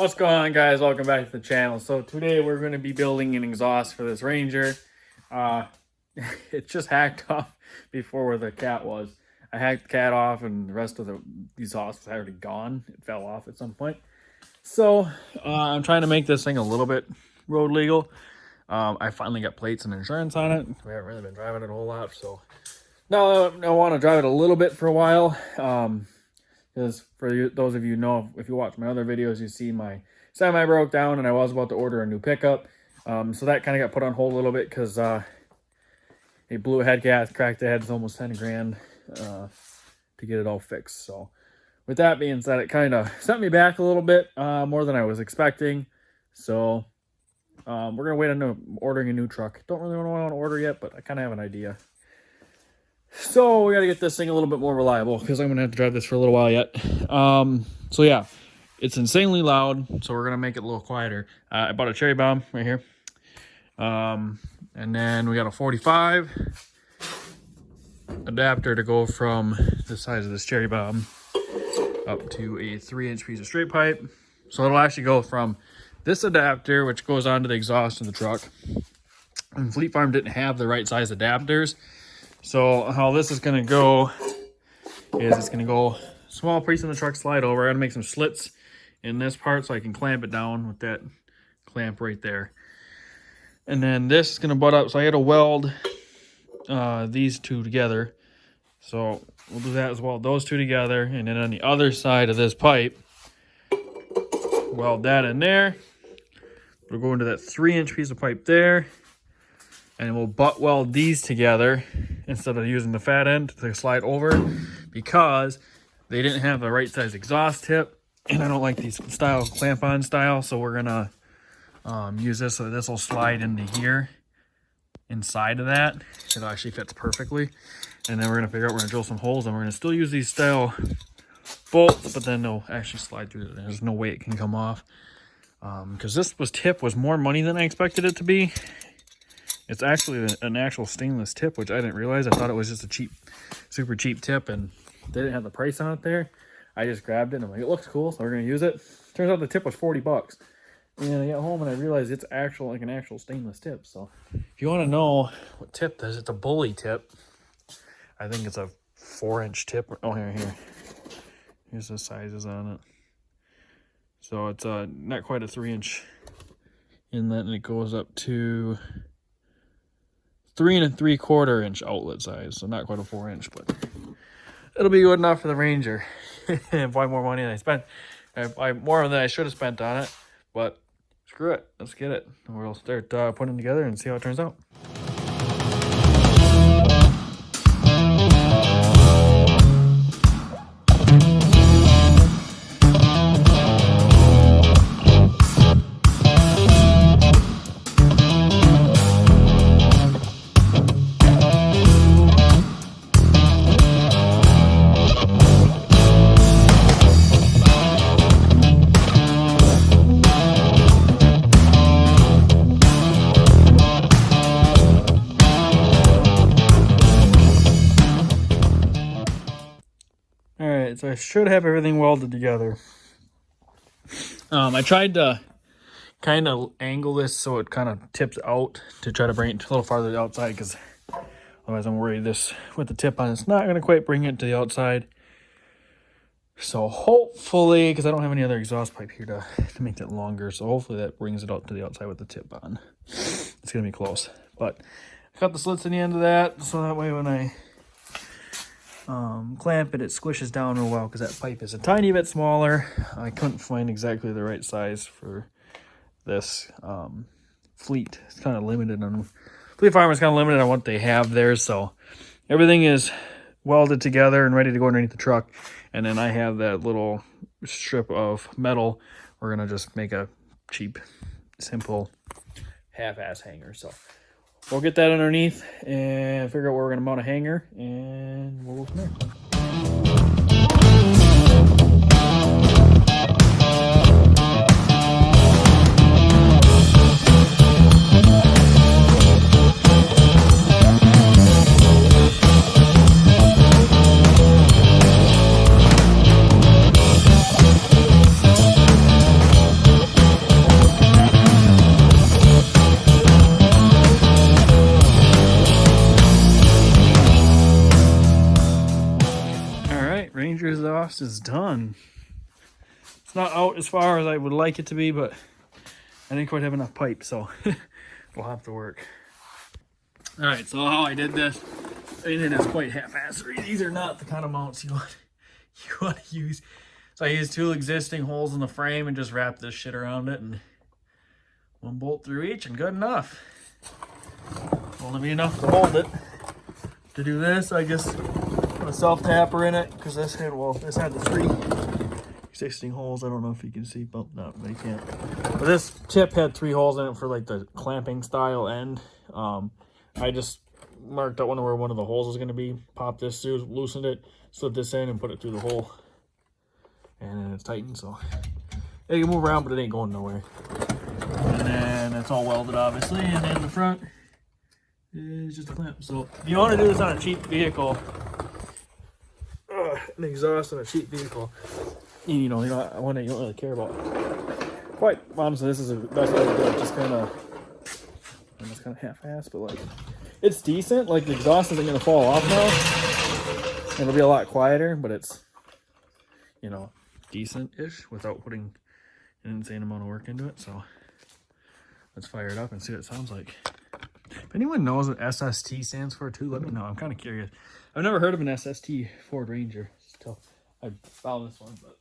What's going on, guys? Welcome back to the channel. So today we're going to be building an exhaust for this Ranger. It just hacked off before where the cat was. I hacked the cat off and the rest of the exhaust was already gone. It fell off at some point. So I'm trying to make this thing a little bit road legal. I finally got plates and insurance on it. We haven't really been driving it a whole lot, so now I want to drive it a little bit for a while. Because for you, those of you know, if you watch my other videos, you see my semi broke down and I was about to order a new pickup. So that kind of got put on hold a little bit because it blew a head gas, cracked the head. It's almost 10 grand to get it all fixed. So with that being said, it kind of sent me back a little bit more than I was expecting. So we're going to wait on ordering a new truck. Don't really know what I want to order yet, but I kind of have an idea. So we got to get this thing a little bit more reliable because I'm going to have to drive this for a little while yet. So yeah, it's insanely loud. So we're going to make it a little quieter. I bought a cherry bomb right here. And then we got a 45 adapter to go from the size of this cherry bomb up to a 3-inch piece of straight pipe. So it'll actually go from this adapter, which goes onto the exhaust of the truck. And Fleet Farm didn't have the right size adapters. So how this is going to go is it's going to go small piece in the truck, slide over. I'm going to make some slits in this part so I can clamp it down with that clamp right there. And then this is going to butt up. So I had to weld these two together. So we'll do that as well. Those two together. And then on the other side of this pipe, weld that in there. We'll go into that 3-inch piece of pipe there. And we'll butt weld these together instead of using the fat end to slide over because they didn't have the right size exhaust tip. And I don't like these style clamp-on style. So we're going to use this so this will slide into here inside of that. It actually fits perfectly. And then we're going to figure out, we're going to drill some holes and we're going to still use these style bolts, but then they'll actually slide through it. There's no way it can come off. Because this tip was more money than I expected it to be. It's actually an actual stainless tip, which I didn't realize. I thought it was just a cheap, super cheap tip, and they didn't have the price on it there. I just grabbed it, and I'm like, it looks cool, so we're going to use it. Turns out the tip was 40 bucks. And I got home, and I realized it's like an actual stainless tip. So if you want to know what tip this is, it's a bully tip. I think it's a 4-inch tip. Oh, here. Here's the sizes on it. So it's not quite a 3-inch inlet, and it goes up to 3 3/4 inch outlet size, so not quite a 4-inch, but it'll be good enough for the Ranger. Buy more money than I spent. Buy more than I should have spent on it, but screw it. Let's get it. We'll start putting it together and see how it turns out. Alright, so I should have everything welded together. I tried to kind of angle this so it kind of tips out to try to bring it a little farther to the outside, because otherwise I'm worried this, with the tip on, it's not going to quite bring it to the outside. So hopefully, because I don't have any other exhaust pipe here to make that longer, so hopefully that brings it out to the outside with the tip on. It's going to be close. But I cut the slits in the end of that, so that way when I clamp it, it squishes down real well, because that pipe is a tiny bit smaller. I couldn't find exactly the right size for this Fleet. It's kind of limited on Fleet Farm is kind of limited on what they have there, so everything is welded together and ready to go underneath the truck. And then I have that little strip of metal. We're gonna just make a cheap, simple half-ass hanger. So we'll get that underneath and figure out where we're going to mount a hanger, and we'll go from there. Ranger exhaust is done. It's not out as far as I would like it to be, but I didn't quite have enough pipe, so we'll have to work. All right, so how I did this, I did this quite half-assed. These are not the kind of mounts you want to use. So I used 2 existing holes in the frame and just wrapped this shit around it, and 1 bolt through each, and good enough. Won't be enough to hold it. To do this, I just put a self-tapper in it, because this had the 3 existing holes. I don't know if you can see, but no, they can't. But this tip had 3 holes in it for like the clamping style end. I just marked out where one of the holes is going to be, popped this through, loosened it, slid this in, and put it through the hole. And then it's tightened, so it can move around, but it ain't going nowhere. And then it's all welded, obviously, and then the front is just a clamp. So if you want to do this on a cheap vehicle, an exhaust on a cheap vehicle, you know, one that you don't really care about. Quite honestly, this is the best way to do it. Just kind of, it's kind of half-assed, but like, it's decent. Like, the exhaust isn't going to fall off now. It'll be a lot quieter, but it's, you know, decent-ish without putting an insane amount of work into it. So let's fire it up and see what it sounds like. If anyone knows what SST stands for too, let me know. I'm kind of curious. I've never heard of an SST Ford Ranger until I found this one, but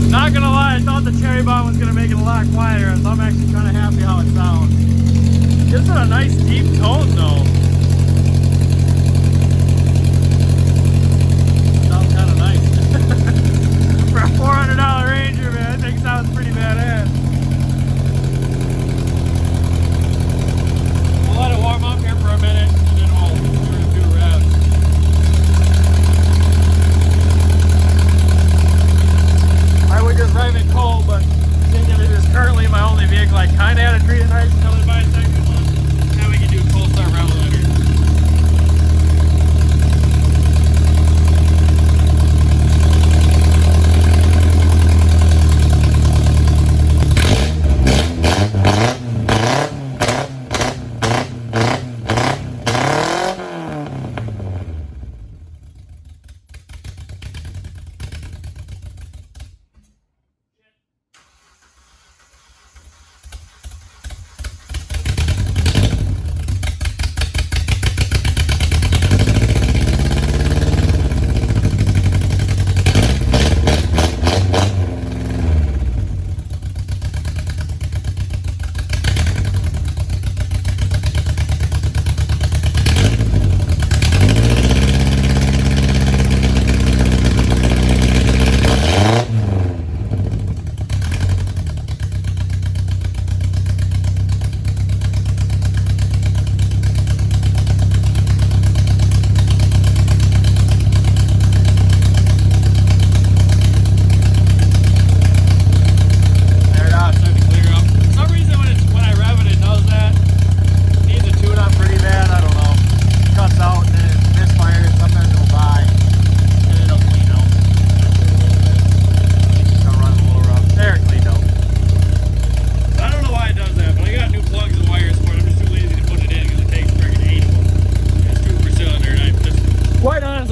not gonna lie, I thought the cherry bomb was gonna make it a lot quieter, so I'm actually kind of happy how it sounds. Gives it a nice deep tone though. Sounds kind of nice. For a $400 Ranger, man, I think it sounds pretty badass. We'll let it warm up here for a minute, and then we'll do a rev. I would just drive it cold, but seeing that it is currently my only vehicle, I kind of had to treat it nice until I buy a second one. Now we can do a cold start revolution.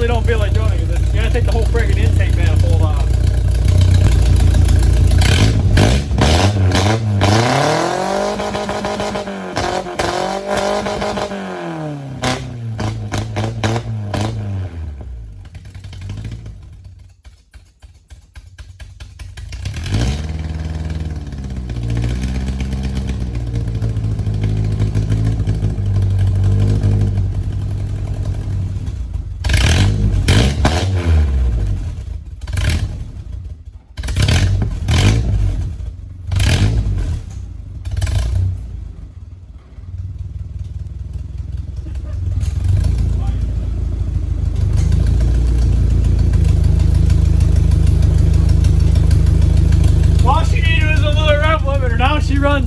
Don't feel like doing it because you gotta take the whole friggin' intake manifold off.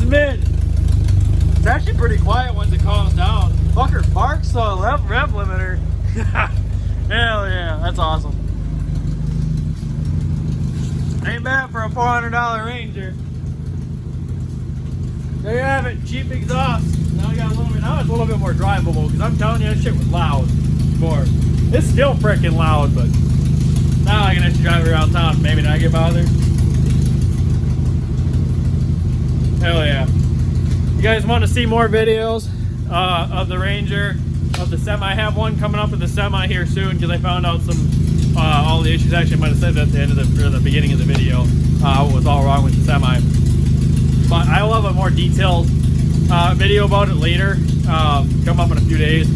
mid. It's actually pretty quiet once it calms down. Fucker barks on rev limiter. Hell yeah, that's awesome. Ain't bad for a $400 Ranger. There you have it, cheap exhaust. Now it's a little bit more drivable because I'm telling you, that shit was loud before. It's still freaking loud, but now I can actually drive it around town. Maybe not get bothered. Hell yeah. You guys want to see more videos of the Ranger, of the semi? I have one coming up with the semi here soon because I found out all the issues. Actually, I might have said that at the end of the beginning of the video. What was all wrong with the semi. But I will have a more detailed video about it later. Come up in a few days.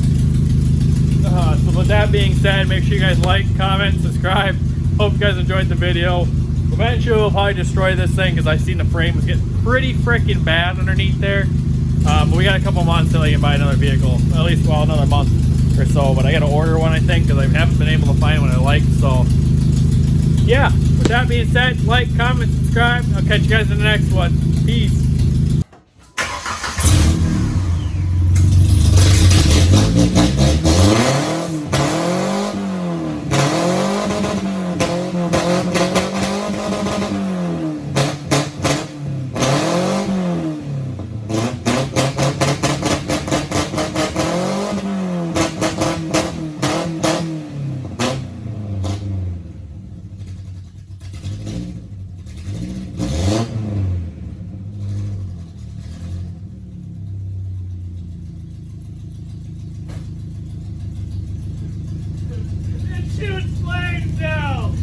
So with that being said, make sure you guys like, comment, subscribe. Hope you guys enjoyed the video. Eventually we'll probably destroy this thing because I've seen the frame was getting pretty freaking bad underneath there. But we got a couple months till I can buy another vehicle. At least, well, another month or so. But I got to order one, I think, because I haven't been able to find one I like. So yeah, with that being said, like, comment, subscribe. I'll catch you guys in the next one. Peace. Shoots flames now!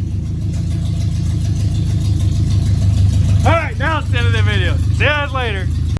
Alright, now it's the end of the video. See you guys later.